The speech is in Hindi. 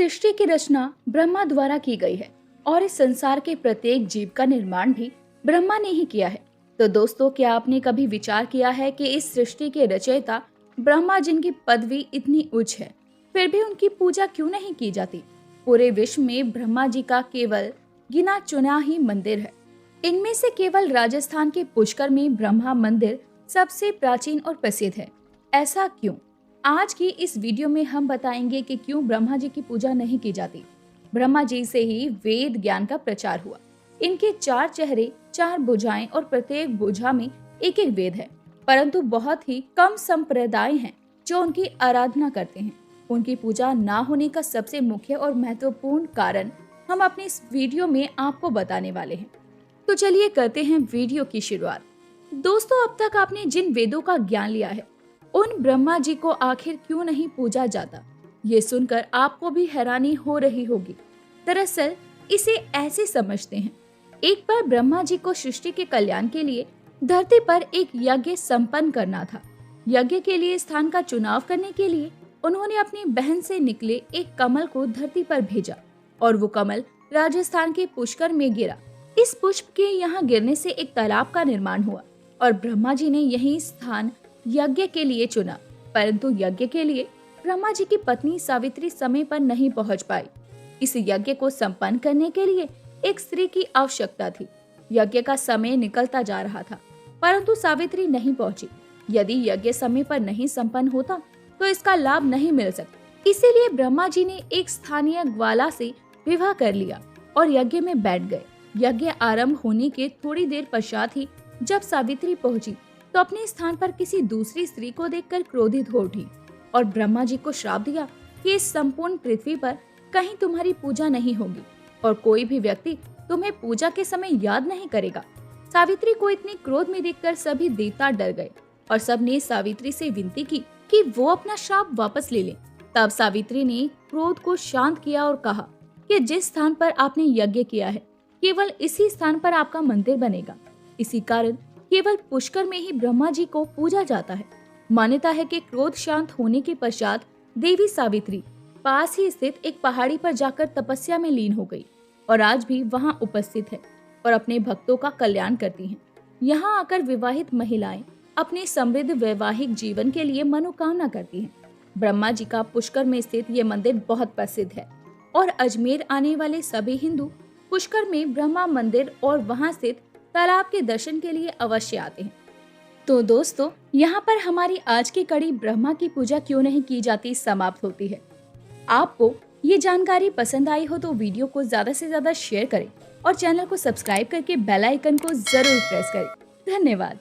सृष्टि की रचना ब्रह्मा द्वारा की गई है और इस संसार के प्रत्येक जीव का निर्माण भी ब्रह्मा ने ही किया है। तो दोस्तों, क्या आपने कभी विचार किया है कि इस सृष्टि के रचयिता ब्रह्मा, जिनकी पदवी इतनी उच्च है, फिर भी उनकी पूजा क्यों नहीं की जाती? पूरे विश्व में ब्रह्मा जी का केवल गिना चुना ही मंदिर है। इनमें से केवल राजस्थान के पुष्कर में ब्रह्मा मंदिर सबसे प्राचीन और प्रसिद्ध है। ऐसा क्यों? आज की इस वीडियो में हम बताएंगे कि क्यों ब्रह्मा जी की पूजा नहीं की जाती। ब्रह्मा जी से ही वेद ज्ञान का प्रचार हुआ। इनके 4 चेहरे, 4 भुजाएं और प्रत्येक भुजा में एक एक वेद है, परंतु बहुत ही कम संप्रदाय हैं जो उनकी आराधना करते हैं। उनकी पूजा ना होने का सबसे मुख्य और महत्वपूर्ण कारण हम अपने इस वीडियो में आपको बताने वाले हैं। तो चलिए करते हैं वीडियो की शुरुआत। दोस्तों, अब तक आपने जिन वेदों का ज्ञान लिया है, उन ब्रह्मा जी को आखिर क्यों नहीं पूजा जाता? ये सुनकर आपको भी हैरानी हो रही होगी। दरअसल इसे ऐसे समझते हैं, एक बार ब्रह्मा जी को सृष्टि के कल्याण के लिए धरती पर एक यज्ञ संपन्न करना था। यज्ञ के लिए स्थान का चुनाव करने के लिए उन्होंने अपनी बहन से निकले एक कमल को धरती पर भेजा और वो कमल राजस्थान के पुष्कर में गिरा। इस पुष्प के यहाँ गिरने से एक तालाब का निर्माण हुआ और ब्रह्मा जी ने यही स्थान यज्ञ के लिए चुना। परंतु यज्ञ के लिए ब्रह्मा जी की पत्नी सावित्री समय पर नहीं पहुंच पाई। इस यज्ञ को संपन्न करने के लिए एक स्त्री की आवश्यकता थी। यज्ञ का समय निकलता जा रहा था, परंतु सावित्री नहीं पहुंची। यदि यज्ञ समय पर नहीं संपन्न होता तो इसका लाभ नहीं मिल सकता। इसीलिए ब्रह्मा जी ने एक स्थानीय ग्वाला से विवाह कर लिया और यज्ञ में बैठ गए। यज्ञ आरंभ होने के थोड़ी देर पश्चात ही जब सावित्री पहुंची तो अपने स्थान पर किसी दूसरी स्त्री को देखकर क्रोधित हो उठी और ब्रह्मा जी को श्राप दिया कि इस संपूर्ण पृथ्वी पर कहीं तुम्हारी पूजा नहीं होगी और कोई भी व्यक्ति तुम्हें पूजा के समय याद नहीं करेगा। सावित्री को इतने क्रोध में देखकर सभी देवता डर गए और सबने सावित्री से विनती की कि वो अपना श्राप वापस ले ले। तब सावित्री ने क्रोध को शांत किया और कहा कि जिस स्थान पर आपने यज्ञ किया है, केवल इसी स्थान पर आपका मंदिर बनेगा। इसी कारण केवल पुष्कर में ही ब्रह्मा जी को पूजा जाता है। मान्यता है कि क्रोध शांत होने के पश्चात देवी सावित्री पास ही स्थित एक पहाड़ी पर जाकर तपस्या में लीन हो गई और आज भी वहां उपस्थित है और अपने भक्तों का कल्याण करती हैं। यहाँ आकर विवाहित महिलाएं अपने समृद्ध वैवाहिक जीवन के लिए मनोकामना करती हैं। ब्रह्मा जी का पुष्कर में स्थित ये मंदिर बहुत प्रसिद्ध है और अजमेर आने वाले सभी हिंदू पुष्कर में ब्रह्मा मंदिर और वहां स्थित तालाब के दर्शन के लिए अवश्य आते हैं। तो दोस्तों, यहाँ पर हमारी आज की कड़ी ब्रह्मा की पूजा क्यों नहीं की जाती समाप्त होती है। आपको ये जानकारी पसंद आई हो तो वीडियो को ज्यादा से ज्यादा शेयर करें और चैनल को सब्सक्राइब करके बेल आइकन को जरूर प्रेस करें। धन्यवाद।